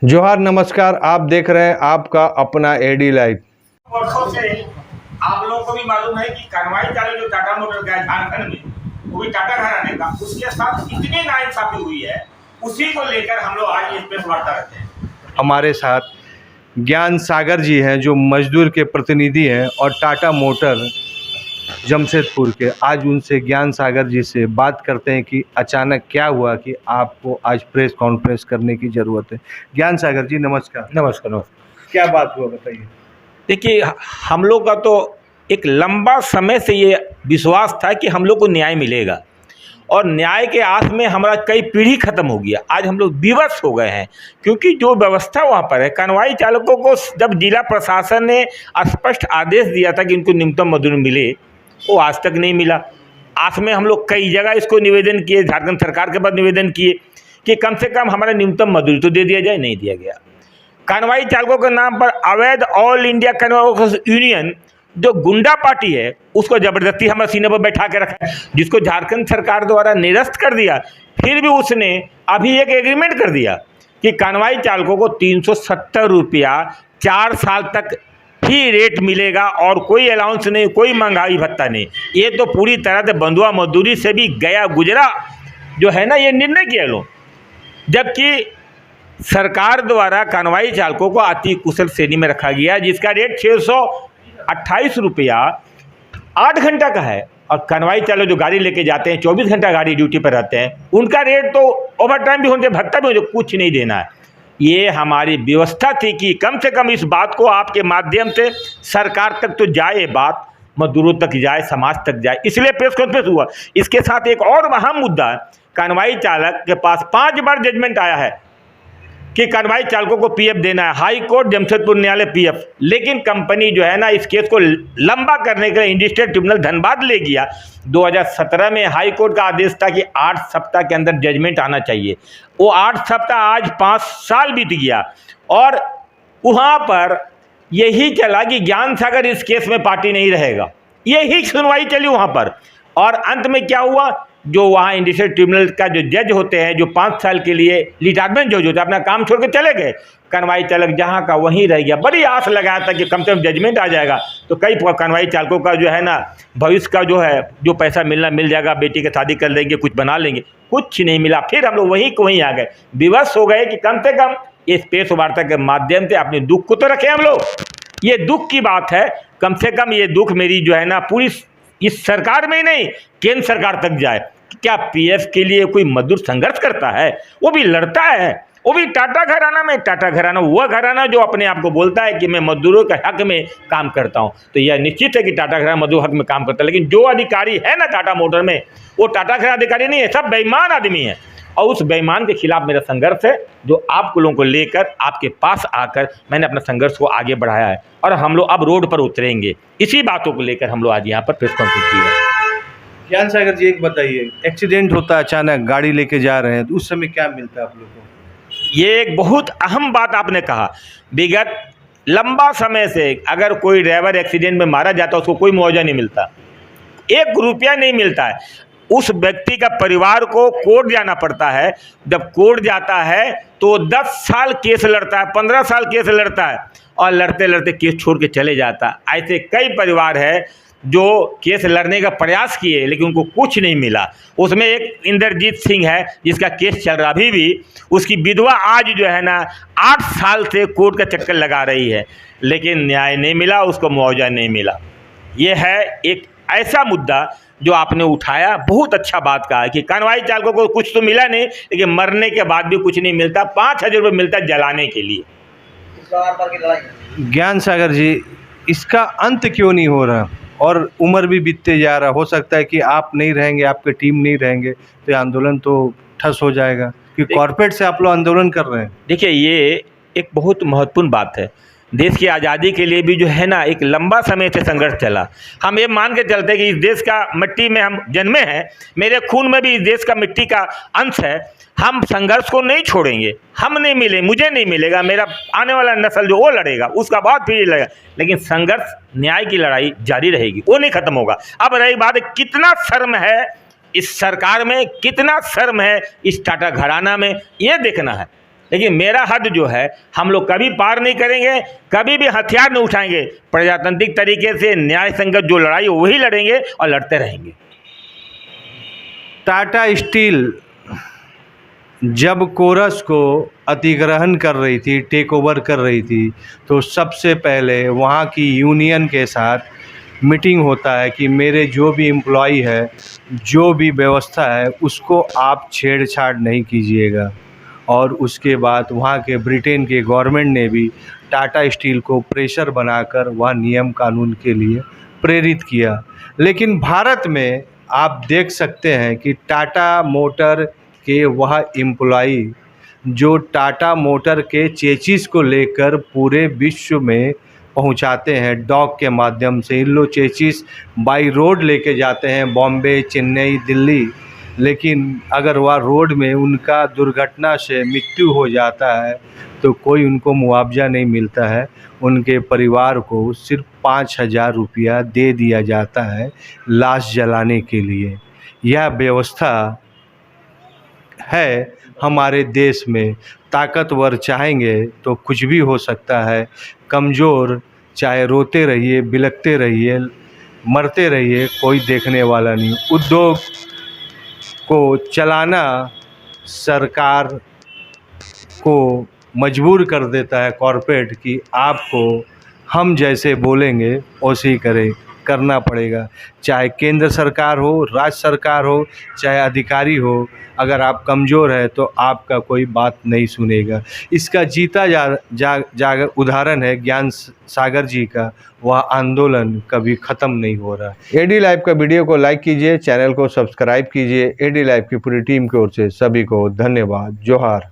जोहार, नमस्कार। आप देख रहे हैं आपका अपना एडी लाइव। वर्षों से आप लोगों को भी मालूम है कि कार्रवाई चालू जो टाटा मोटर का है झारखंड में, वो भी टाटा घराने का, उसके साथ इतनी नाइंसाफी हुई है, उसी को लेकर हम लोग आज इस प्रेस वार्ता रखते हैं। हमारे साथ ज्ञान सागर जी हैं, जो मजदूर के प्रतिनिधि हैं और टाटा मोटर जमशेदपुर के। आज उनसे ज्ञान सागर जी से बात करते हैं कि अचानक क्या हुआ कि आपको आज प्रेस कॉन्फ्रेंस करने की ज़रूरत है। ज्ञान सागर जी, नमस्कार। नमस्कार। नमस्कार। क्या बात हुआ, बताइए। देखिए, हम लोग का तो एक लंबा समय से ये विश्वास था कि हम लोग को न्याय मिलेगा, और न्याय के आस में हमारा कई पीढ़ी खत्म हो गया। आज हम लोग विवश हो गए हैं, क्योंकि जो व्यवस्था वहाँ पर है, कन्वाई चालकों को जब जिला प्रशासन ने स्पष्ट आदेश दिया था कि इनको न्यूनतम मजदूरी मिले, वो आज तक नहीं मिला। आस में हम लोग कई जगह इसको निवेदन किए, झारखंड सरकार के पास निवेदन किए कि कम से कम हमारा न्यूनतम मजदूरी तो दे दिया जाए, नहीं दिया गया। कन्वाई चालकों के नाम पर अवैध ऑल इंडिया कन्वाई वर्कर्स यूनियन, जो गुंडा पार्टी है, उसको जबरदस्ती हमारे सीने पर बैठा के रखा है, जिसको झारखंड सरकार द्वारा निरस्त कर दिया। फिर भी उसने अभी एक एग्रीमेंट कर दिया कि कन्वाई चालकों को 370 रुपया 4 साल तक ही रेट मिलेगा, और कोई अलाउंस नहीं, कोई महंगाई भत्ता नहीं। ये तो पूरी तरह से बंधुआ मजदूरी से भी गया गुजरा जो है ना, ये निर्णय किया लोग। जबकि सरकार द्वारा कन्वाई चालकों को अति कुशल श्रेणी में रखा गया, जिसका रेट 628 रुपया 8 घंटा का है। और कन्वाई चालक जो गाड़ी लेके जाते हैं, 24 घंटा गाड़ी ड्यूटी पर रहते हैं, उनका रेट तो ओवर टाइम भी होते, भत्ता भी होते, कुछ नहीं देना है। ये हमारी व्यवस्था थी कि कम से कम इस बात को आपके माध्यम से सरकार तक तो जाए, ये बात मजदूरों तक जाए, समाज तक जाए, इसलिए प्रेस कॉन्फ्रेंस हुआ। इसके साथ एक और अहम मुद्दा है, कन्वाई चालक के पास 5 बार जजमेंट आया है कि कन्वाई चालकों को पीएफ देना है, हाई कोर्ट, जमशेदपुर न्यायालय, पीएफ। लेकिन कंपनी जो है ना, इस केस को लंबा करने के लिए इंडस्ट्रियल ट्रिब्यूनल धनबाद ले गया। 2017 में हाई कोर्ट का आदेश था कि 8 सप्ताह के अंदर जजमेंट आना चाहिए। वो 8 सप्ताह, आज 5 साल बीत गया, और वहाँ पर यही चला कि ज्ञान सागर इस केस में पार्टी नहीं रहेगा, यही सुनवाई चली वहाँ पर। और अंत में क्या हुआ, जो वहाँ इंडस्ट्रियल ट्रिब्यूनल का जो जज होते हैं, जो 5 साल के लिए रिटायरमेंट जज होते हैं, अपना काम छोड़ के चले गए। कन्वाई चालक जहाँ का वहीं रह गया। बड़ी आस लगाया था कि कम से कम जजमेंट आ जाएगा तो कई कन्वाई चालकों का जो है ना, भविष्य का जो है, जो पैसा मिलना मिल जाएगा, बेटी की शादी कर लेंगे, कुछ बना लेंगे। कुछ नहीं मिला। फिर हम लोग वहीं को वहीं आ गए, विवश हो गए कि कम से कम इस प्रेस वार्ता के माध्यम से अपने दुख को तो रखें हम लोग। ये दुख की बात है, कम से कम ये दुख मेरी जो है ना, पूरी इस सरकार में ही नहीं, केंद्र सरकार तक जाए। क्या पीएफ के लिए कोई मजदूर संघर्ष करता है? वो भी लड़ता है, वो भी टाटा घराना में। टाटा घराना वह घराना जो अपने आप को बोलता है कि मैं मजदूरों के हक में काम करता हूं। तो यह निश्चित है कि टाटा घराना मजदूर हक में काम करता है, लेकिन जो अधिकारी है ना टाटा मोटर में, वो टाटा घराना अधिकारी नहीं है, सब बेईमान आदमी है। और उस बेईमान के खिलाफ मेरा संघर्ष है, जो आप लोगों को लेकर आपके पास आकर मैंने अपना संघर्ष को आगे बढ़ाया है। और हम लोग अब रोड पर उतरेंगे, इसी बातों को लेकर हम लोग आज यहाँ पर प्रेस कॉन्फ्रेंस की है। ज्ञान सागर जी, एक बताइए, एक्सीडेंट होता है, अचानक गाड़ी लेके जा रहे हैं, तो उस समय क्या मिलता है आप लोग को? ये एक बहुत अहम बात आपने कहा। विगत लंबा समय से अगर कोई ड्राइवर एक्सीडेंट में मारा जाता है, उसको कोई मुआवजा नहीं मिलता, 1 रुपया नहीं मिलता है। उस व्यक्ति का परिवार को कोर्ट जाना पड़ता है। जब कोर्ट जाता है तो 10 साल केस लड़ता है, 15 साल केस लड़ता है, और लड़ते लड़ते केस छोड़ के चले जाता है। ऐसे कई परिवार है जो केस लड़ने का प्रयास किए, लेकिन उनको कुछ नहीं मिला। उसमें एक इंद्रजीत सिंह है, जिसका केस चल रहा अभी भी। उसकी विधवा आज जो है ना 8 साल से कोर्ट का चक्कर लगा रही है, लेकिन न्याय नहीं मिला, उसको मुआवजा नहीं मिला। ये है एक ऐसा मुद्दा जो आपने उठाया। बहुत अच्छा बात कहा कि कन्वाई चालकों को कुछ तो मिला नहीं, लेकिन मरने के बाद भी कुछ नहीं मिलता। 5,000 रुपये मिलता जलाने के लिए। ज्ञान सागर जी, इसका अंत क्यों नहीं हो रहा? और उम्र भी बीतते जा रहा, हो सकता है कि आप नहीं रहेंगे, आपके टीम नहीं रहेंगे, तो ये आंदोलन तो ठस हो जाएगा, कि कॉर्पोरेट से आप लोग आंदोलन कर रहे हैं। देखिए, ये एक बहुत महत्वपूर्ण बात है। देश की आज़ादी के लिए भी जो है ना, एक लंबा समय से संघर्ष चला। हम ये मान के चलते हैं कि इस देश का मिट्टी में हम जन्मे हैं, मेरे खून में भी इस देश का मिट्टी का अंश है। हम संघर्ष को नहीं छोड़ेंगे। हम नहीं मिले, मुझे नहीं मिलेगा, मेरा आने वाला नस्ल जो वो लड़ेगा, उसका बाद फिर लड़ेगा, लेकिन संघर्ष, न्याय की लड़ाई जारी रहेगी, वो नहीं खत्म होगा। अब रही बात, कितना शर्म है इस सरकार में, कितना शर्म है इस टाटा घराना में, ये देखना है। लेकिन मेरा हद जो है हम लोग कभी पार नहीं करेंगे, कभी भी हथियार नहीं उठाएंगे। प्रजातांत्रिक तरीके से न्याय संगत जो लड़ाई वही लड़ेंगे और लड़ते रहेंगे। टाटा स्टील जब कोरस को अधिग्रहण कर रही थी, टेक ओवर कर रही थी, तो सबसे पहले वहाँ की यूनियन के साथ मीटिंग होता है कि मेरे जो भी एम्प्लॉई है, जो भी व्यवस्था है, उसको आप छेड़छाड़ नहीं कीजिएगा। और उसके बाद वहाँ के ब्रिटेन के गवर्नमेंट ने भी टाटा स्टील को प्रेशर बनाकर वह नियम कानून के लिए प्रेरित किया। लेकिन भारत में आप देख सकते हैं कि टाटा मोटर के वह एम्प्लॉई जो टाटा मोटर के चेसिस को लेकर पूरे विश्व में पहुंचाते हैं डॉक के माध्यम से, इन लोग चेसिस बाई रोड लेके जाते हैं बॉम्बे, चेन्नई, दिल्ली। लेकिन अगर वह रोड में उनका दुर्घटना से मृत्यु हो जाता है तो कोई उनको मुआवजा नहीं मिलता है, उनके परिवार को सिर्फ 5,000 रुपया दे दिया जाता है लाश जलाने के लिए। यह व्यवस्था है हमारे देश में। ताकतवर चाहेंगे तो कुछ भी हो सकता है, कमज़ोर चाहे रोते रहिए, बिलखते रहिए, मरते रहिए, कोई देखने वाला नहीं। उद्योग को चलाना सरकार को मजबूर कर देता है कॉरपोरेट कि आपको हम जैसे बोलेंगे वैसे ही करना पड़ेगा। चाहे केंद्र सरकार हो, राज्य सरकार हो, चाहे अधिकारी हो, अगर आप कमज़ोर हैं तो आपका कोई बात नहीं सुनेगा। इसका जीता जागर उदाहरण है ज्ञान सागर जी का। वह आंदोलन कभी ख़त्म नहीं हो रहा। एडी लाइव का वीडियो को लाइक कीजिए, चैनल को सब्सक्राइब कीजिए। एडी लाइव की पूरी टीम की ओर से सभी को धन्यवाद। जोहार।